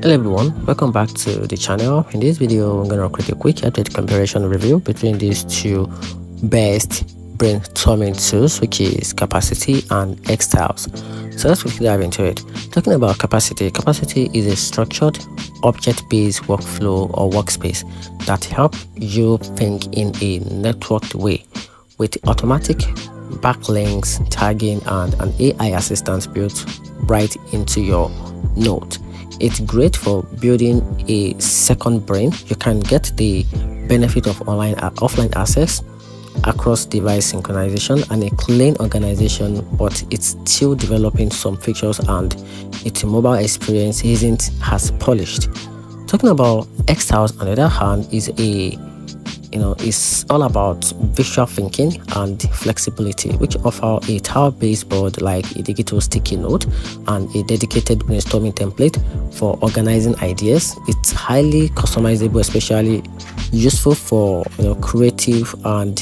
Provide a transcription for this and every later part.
Hello everyone, welcome back to the channel. In this video, I'm going to create a quick update comparison review between these two best brainstorming tools, which is Capacity and Xtiles. So let's quickly dive into it. Talking about Capacity is a structured object-based workflow or workspace that helps you think in a networked way with automatic backlinks, tagging, and an AI assistant built right into your node. It's great for building a second brain. You can get the benefit of offline access, across device synchronization, and a clean organization, but it's still developing some features and its mobile experience isn't as polished. Talking about Xtiles, on the other hand, it's all about visual thinking and flexibility, which offer a tile-based board like a digital sticky note and a dedicated brainstorming template for organizing ideas. It's highly customizable, especially useful for creative and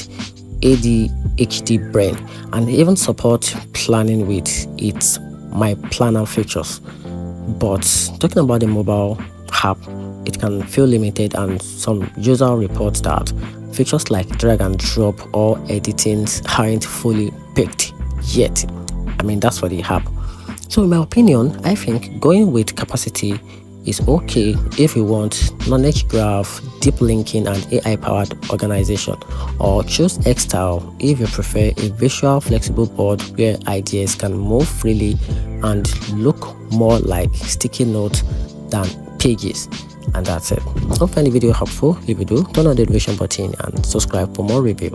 ADHD brain, and even support planning with its My Planner features. But talking about the mobile app, it can feel limited, and some user reports that features like drag and drop or editing aren't fully baked yet. That's for the app. So in my opinion, I think going with Capacity is okay if you want knowledge graph, deep linking, and AI powered organization, or choose Xstyle if you prefer a visual flexible board where ideas can move freely and look more like sticky notes than pages. And that's it. Hope you find the video helpful. If you do, turn on the notification button and subscribe for more review.